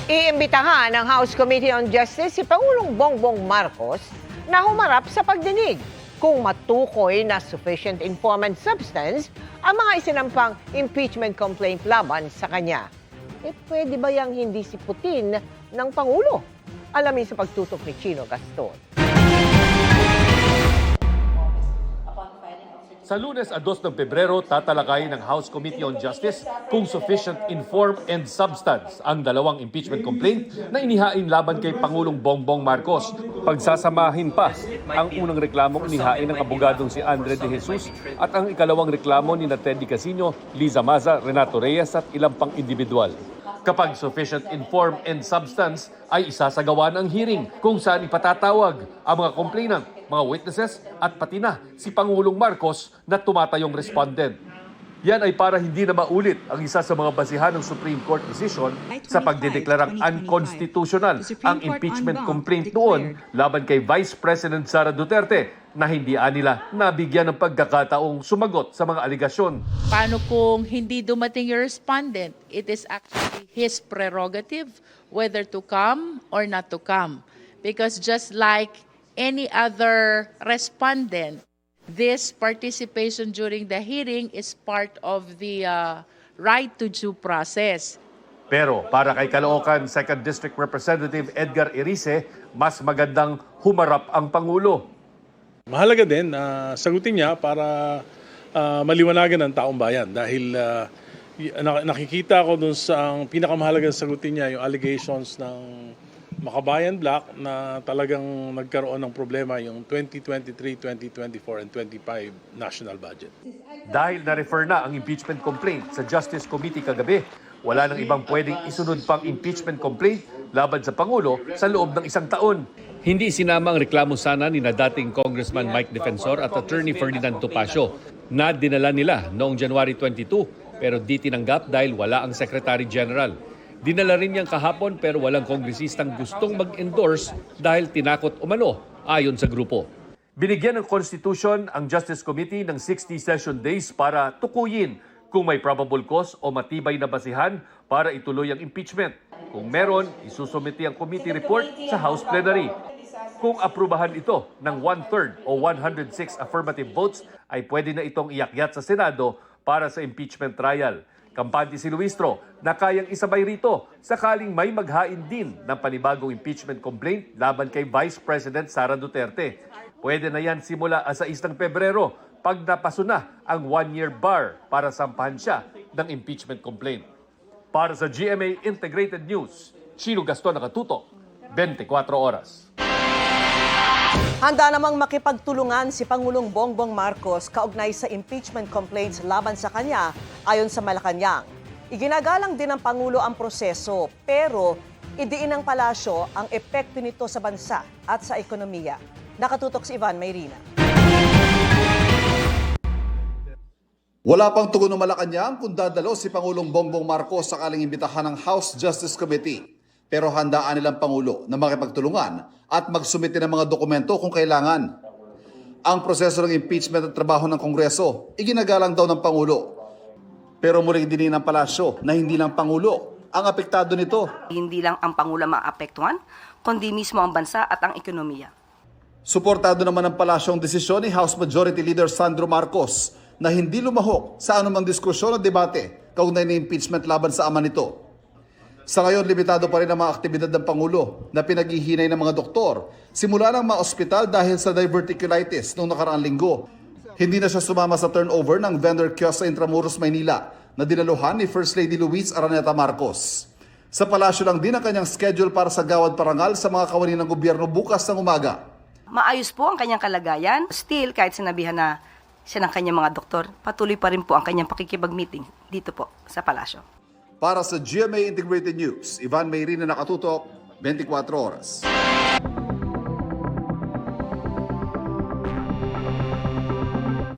Iimbitahan ng House Committee on Justice si Pangulong Bongbong Marcos na humarap sa pagdinig kung matukoy na sufficient inform and substance ang mga isinampang impeachment complaint laban sa kanya. Pwede ba yang hindi siputin ng Pangulo? Alamin sa pagtutok ni Chino Gaston. Sa Lunes, 2 ng Pebrero, tatalakayin ng House Committee on Justice kung sufficient inform and substance ang dalawang impeachment complaint na inihain laban kay Pangulong Bongbong Marcos. Pagsasamahin pa ang unang reklamong inihain ng abogadong si Andre De Jesus at ang ikalawang reklamo ni Teddy Casino, Liza Maza, Renato Reyes at ilang pang individual. Kapag sufficient inform and substance ay isasagawa ng hearing kung saan ipatatawag ang mga complainant, mga witnesses at pati na si Pangulong Marcos na tumatayong respondent. Yan ay para hindi na maulit ang isa sa mga basihan ng Supreme Court decision sa pagdedeklarang unconstitutional ang impeachment complaint noon laban kay Vice President Sara Duterte na hindi nila nabigyan ng pagkakataong sumagot sa mga aligasyon. Paano kung hindi dumating yung respondent? It is actually his prerogative whether to come or not to come. Because just like any other respondent, this participation during the hearing is part of the right to due process. Pero para kay Caloocan 2nd District Representative Edgar Erice, mas magandang humarap ang Pangulo. Mahalaga din na sagutin niya para maliwanagan ng taong bayan dahil nakikita ko dun sa ang pinakamahalagang sagutin niya yung allegations ng Makabayan Black na talagang nagkaroon ng problema yung 2023, 2024 and 25 national budget. Dahil na-refer na ang impeachment complaint sa Justice Committee kagabi, wala nang ibang pwedeng isunod pang impeachment complaint laban sa Pangulo sa loob ng 1 taon. Hindi sinama ang reklamo sana ni na dating Congressman Mike Defensor at Attorney Ferdinand Topacio na dinala nila noong January 22 pero di tinanggap dahil wala ang Secretary General. Dinala rin niyang kahapon pero walang kongresistang gustong mag-endorse dahil tinakot umano ayon sa grupo. Binigyan ng Constitution ang Justice Committee ng 60 session days para tukuyin kung may probable cause o matibay na basihan para ituloy ang impeachment. Kung meron, isusumiti ang committee report sa House Plenary. Kung aprubahan ito ng 1/3 o 106 affirmative votes, ay pwede na itong iakyat sa Senado para sa impeachment trial. Kampante si Luistro na kayang isabay rito sakaling may maghain din ng panibagong impeachment complaint laban kay Vice President Sara Duterte. Pwede na yan simula sa 6 ng Pebrero pag napaso na ang 1-year bar para sampahan siya ng impeachment complaint. Para sa GMA Integrated News, Chino Gaston nakatutok, 24 oras. Handa namang makipagtulungan si Pangulong Bongbong Marcos kaugnay sa impeachment complaints laban sa kanya ayon sa Malacanang. Iginagalang din ng Pangulo ang proseso pero idiin ng palasyo ang epekto nito sa bansa at sa ekonomiya. Nakatutok si Ivan Mayrina. Wala pang tugon ng Malacanang kung dadalo si Pangulong Bongbong Marcos sakaling imbitahan ng House Justice Committee. Pero handaan nilang Pangulo na makipagtulungan at magsumite ng mga dokumento kung kailangan. Ang proseso ng impeachment at trabaho ng Kongreso, iginagalang daw ng Pangulo. Pero muling dinin ng palasyo na hindi lang Pangulo ang apektado nito. Hindi lang ang Pangulo maapektuhan, kundi mismo ang bansa at ang ekonomiya. Suportado naman ng palasyo ang desisyon ni House Majority Leader Sandro Marcos na hindi lumahok sa anumang diskusyon o debate kaugnay ng impeachment laban sa ama nito. Sa ngayon, limitado pa rin ang mga aktibidad ng Pangulo na pinaghihinay ng mga doktor simula ng mga ospital dahil sa diverticulitis noong nakaraang linggo. Hindi na siya sumama sa turnover ng vendor kiosk sa Intramuros, Maynila na dinaluhan ni First Lady Luis Araneta Marcos. Sa palasyo lang din ang kanyang schedule para sa gawad parangal sa mga kawani ng gobyerno bukas ng umaga. Maayos po ang kanyang kalagayan. Still, kahit sinabihan na siya ng kanyang mga doktor, patuloy pa rin po ang kanyang pakikipag-meeting dito po sa palasyo. Para sa GMA Integrated News, Ivan Mayrina nakatutok, 24 oras.